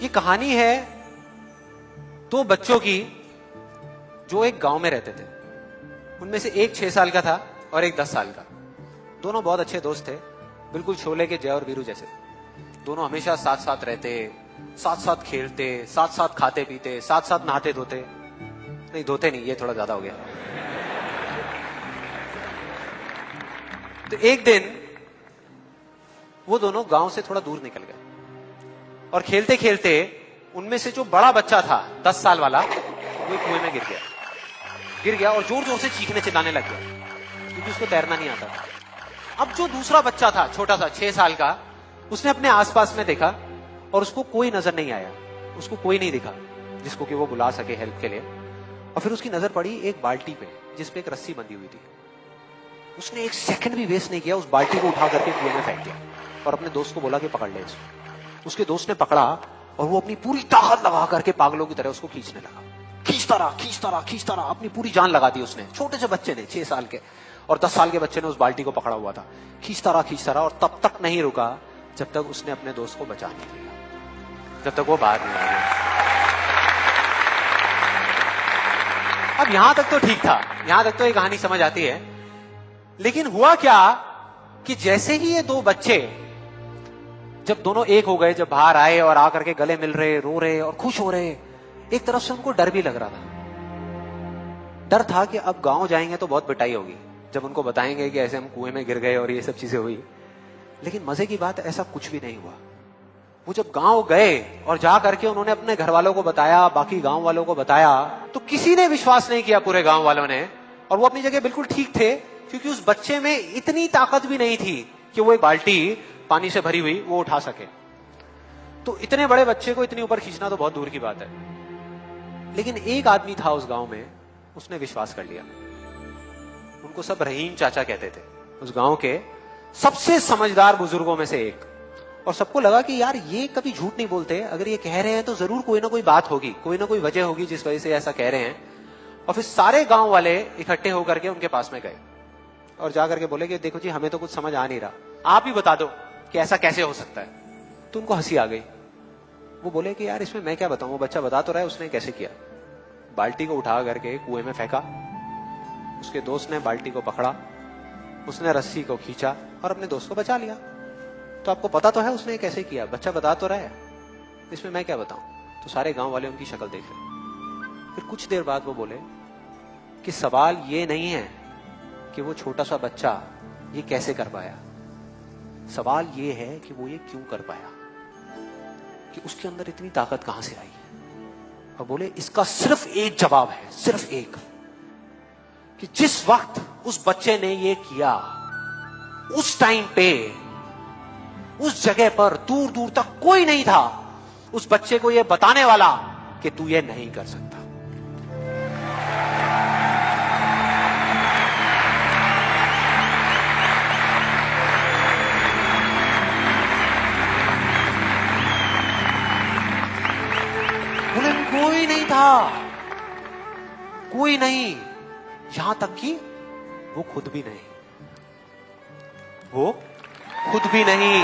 ये कहानी है दो बच्चों की जो एक गांव में रहते थे। उनमें से एक 6 साल का था और एक 10 साल का। दोनों बहुत अच्छे दोस्त थे, बिल्कुल शोले के जय और वीरू जैसे। दोनों हमेशा साथ साथ रहते, साथ साथ खेलते, साथ साथ खाते पीते, साथ साथ नहाते धोते। नहीं धोते नहीं, ये थोड़ा ज्यादा हो गया। तो एक दिन वो दोनों गांव से थोड़ा दूर निकल गए और खेलते खेलते उनमें से जो बड़ा बच्चा था 10 साल वाला, वो कुएं में गिर गया और जोर जोर से चीखने चिल्लाने लग गया क्योंकि उसको तैरना नहीं आता था। अब जो दूसरा बच्चा था छोटा सा 6 साल का, उसने अपने आसपास में देखा और उसको कोई नजर नहीं आया, उसको कोई नहीं दिखा जिसको कि वो बुला सके हेल्प के लिए। और फिर उसकी नजर पड़ी एक बाल्टी पे जिसपे एक रस्सी बंधी हुई थी। उसने एक सेकंड भी वेस्ट नहीं किया, उस बाल्टी को उठा करके कुएं में फेंक दिया और अपने दोस्त को बोला कि पकड़ ले इसको। उसके दोस्त ने पकड़ा और वो अपनी पूरी ताकत लगा करके पागलों की तरह उसको खींचने लगा। खींचता रहा, अपनी पूरी जान लगा दी उसने। छोटे से बच्चे ने, 6 साल के और 10 साल के बच्चे ने उस बाल्टी को पकड़ा हुआ था। खींचता रहा और तब तक नहीं रुका जब तक उसने अपने दोस्त को बचा नहीं लिया, जब तक वो बाहर नहीं आ गया। अब यहां तक तो ठीक था, यहां तक तो ये कहानी समझ आती है। लेकिन हुआ क्या कि जैसे ही ये दो बच्चे जब दोनों एक हो गए, जब बाहर आए और आकर के गले मिल रहे, रो रहे और खुश हो रहे, एक तरफ से उनको डर भी लग रहा था। डर था कि अब गांव जाएंगे तो बहुत पिटाई होगी जब उनको बताएंगे कि ऐसे हम कुएं में गिर गए और ये सब चीजें हुई। लेकिन मजे की बात, ऐसा कुछ भी नहीं हुआ। वो जब गांव गए और जा करके उन्होंने अपने घर वालों को बताया, बाकी गांव वालों को बताया, तो किसी ने विश्वास नहीं किया, पूरे गांव वालों ने। और वो अपनी जगह बिल्कुल ठीक थे क्योंकि उस बच्चे में इतनी ताकत भी नहीं थी कि वो एक बाल्टी पानी से भरी हुई वो उठा सके। तो इतने बड़े बच्चे को इतनी ऊपर खींचना तो बहुत दूर की बात है। लेकिन एक आदमी था उस गांव में, उसने विश्वास कर लिया। उनको सब रहीम चाचा कहते थे, उस गांव के सबसे समझदार बुजुर्गों में से एक। और सबको लगा कि यार ये कभी झूठ नहीं बोलते, अगर ये कह रहे हैं तो जरूर कोई ना कोई बात होगी, कोई ना कोई वजह होगी जिस वजह से ऐसा कह रहे हैं। और फिर सारे गांव वाले इकट्ठे होकर के उनके पास में गए और जाकर के बोले कि देखो जी, हमें तो कुछ समझ आ नहीं रहा, आप ही बता दो कि ऐसा कैसे हो सकता है। तो उनको हंसी आ गई। वो बोले कि यार इसमें मैं क्या बताऊं, वो बच्चा बता तो रहा है उसने कैसे किया। बाल्टी को उठा करके कुएं में फेंका, उसके दोस्त ने बाल्टी को पकड़ा, उसने रस्सी को खींचा और अपने दोस्त को बचा लिया। तो आपको पता तो है उसने कैसे किया, बच्चा बता तो रहा है, इसमें मैं क्या बताऊं। तो सारे गांव वाले उनकी शक्ल देख रहे। फिर कुछ देर बाद वो बोले कि सवाल ये नहीं है कि वो छोटा सा बच्चा ये कैसे कर पाया, सवाल ये है कि वो ये क्यों कर पाया, कि उसके अंदर इतनी ताकत कहां से आई। और बोले इसका सिर्फ एक जवाब है, सिर्फ एक, कि जिस वक्त उस बच्चे ने ये किया, उस टाइम पे उस जगह पर दूर दूर तक कोई नहीं था उस बच्चे को ये बताने वाला कि तू ये नहीं कर सकता। बोले कोई नहीं था, कोई नहीं, यहां तक कि वो खुद भी नहीं, वो खुद भी नहीं।